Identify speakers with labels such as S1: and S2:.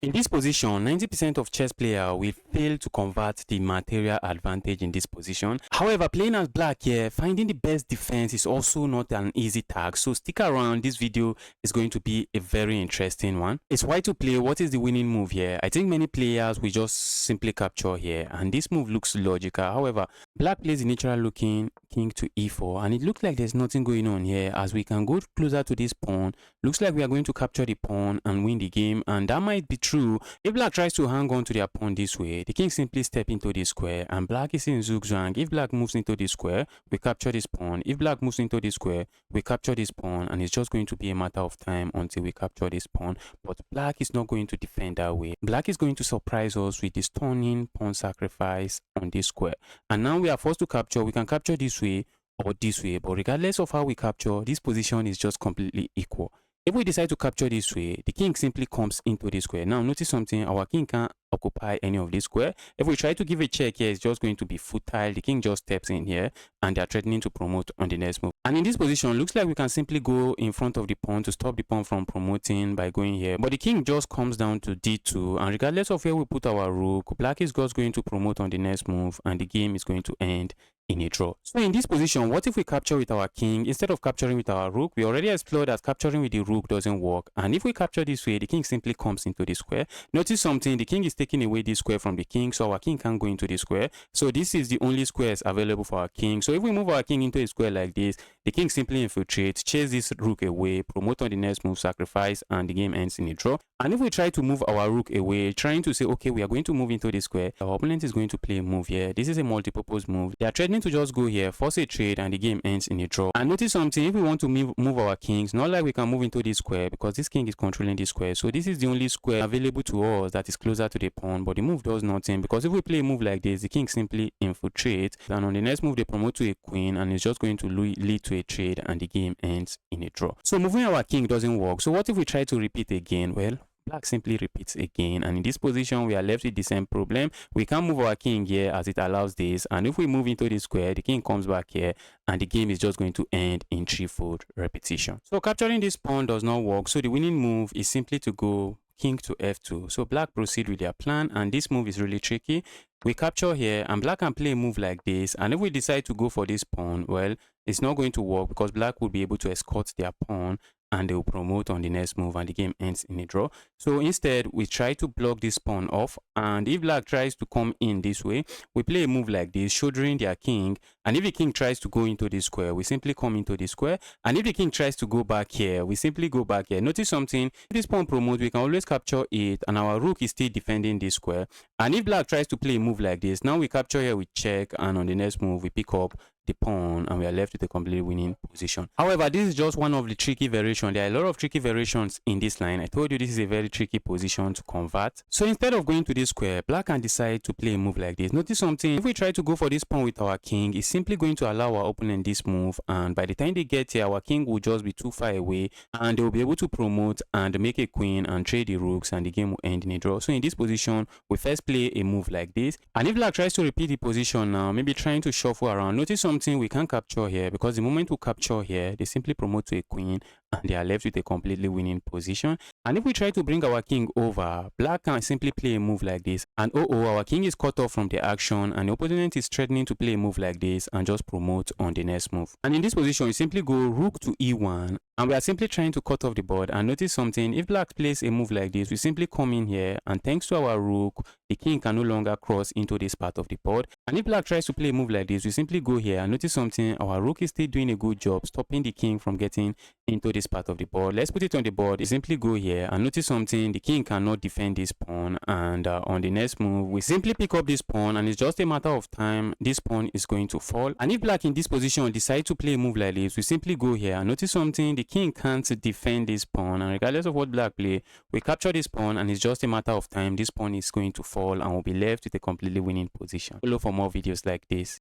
S1: In this position, 90% of chess players will fail to convert the material advantage in this position. However, playing as black here, finding the best defense is also not an easy task. So stick around, this video is going to be a very interesting one. It's white to play. What is the winning move here? I think many players will just simply capture here, and this move looks logical. However, black plays the natural looking king to e4, and it looks like there's nothing going on here. As we can go closer to this pawn, looks like we are going to capture the pawn and win the game, and that might be true. If black tries to hang on to their pawn this way, the king simply step into this square, and black is in zugzwang. If black moves into this square, we capture this pawn. If black moves into this square, we capture this pawn, and it's just going to be a matter of time until we capture this pawn. But black is not going to defend that way. Black is going to surprise us with this stunning pawn sacrifice on this square, and now we are forced to capture. We can capture this way or this way, but regardless of how we capture, this position is just completely equal. If we decide to capture this way, the king simply comes into this square. Now notice something, our king can't occupy any of this square. If we try to give a check here, it's just going to be futile. The king just steps in here, and they're threatening to promote on the next move. And in this position, looks like we can simply go in front of the pawn to stop the pawn from promoting by going here. But the king just comes down to d2, and regardless of where we put our rook, black is just going to promote on the next move, and the game is going to end in a draw. So in this position, what if we capture with our king instead of capturing with our rook? We already explored that capturing with the rook doesn't work, and if we capture this way, the king simply comes into the square. Notice something, the king is taking away this square from the king, so our king can't go into the square. So this is the only squares available for our king. So if we move our king into a square like this, the king simply infiltrates, chase this rook away, promote on the next move, sacrifice, and the game ends in a draw. And if we try to move our rook away, trying to say, okay, we are going to move into the square, our opponent is going to play a move here. This is a multi-purpose move. They are threatening to just go here, force a trade, and the game ends in a draw. And notice something, if we want to move our kings, not like we can move into this square because this king is controlling this square. So this is the only square available to us that is closer to the pawn, but the move does nothing, because if we play a move like this, the king simply infiltrates, and on the next move they promote to a queen, and it's just going to lead to a trade, and the game ends in a draw. So moving our king doesn't work. So what if we try to repeat again? Well, black simply repeats again, and in this position we are left with the same problem. We can't move our king here as it allows this, and if we move into the square, the king comes back here, and the game is just going to end in threefold repetition. So capturing this pawn does not work, so the winning move is simply to go king to f2. So black proceed with their plan, and this move is really tricky. We capture here, and black can play a move like this, and if we decide to go for this pawn, well, it's not going to work because black will be able to escort their pawn, and they will promote on the next move, and the game ends in a draw. So instead, we try to block this pawn off, and if black tries to come in this way, we play a move like this, shouldering their king, and if the king tries to go into this square, we simply come into this square, and if the king tries to go back here, we simply go back here. Notice something, if this pawn promotes, we can always capture it, and our rook is still defending this square. And if black tries to play a move like this, now we capture here with check, and on the next move, we pick up the pawn, and we are left with a completely winning position. However, this is just one of the tricky variations. There are a lot of tricky variations in this line. I told you this is a very tricky position to convert. So instead of going to this square, black can decide to play a move like this. Notice something, if we try to go for this pawn with our king, it's simply going to allow our opponent this move, and by the time they get here, our king will just be too far away, and they will be able to promote and make a queen and trade the rooks, and the game will end in a draw. So in this position, we first play a move like this, and if black tries to repeat the position now, maybe trying to shuffle around, notice something, we can capture here, because the moment we capture here, they simply promote to a queen, and they are left with a completely winning position. And if we try to bring our king over, black can simply play a move like this, and our king is cut off from the action, and the opponent is threatening to play a move like this and just promote on the next move. And in this position, you simply go rook to e1, and we are simply trying to cut off the board. And notice something, if black plays a move like this, we simply come in here, and thanks to our rook, the king can no longer cross into this part of the board. And if black tries to play a move like this, we simply go here, and notice something, our rook is still doing a good job stopping the king from getting into this part of the board. Let's put it on the board. You simply go here, and notice something, the king cannot defend this pawn, and on the next move, we simply pick up this pawn, and it's just a matter of time, this pawn is going to fall. And if black in this position decide to play a move like this, we simply go here, and notice something, the king can't defend this pawn, and regardless of what black play, we capture this pawn, and it's just a matter of time, this pawn is going to fall, and we'll be left with a completely winning position. Follow for more videos like this.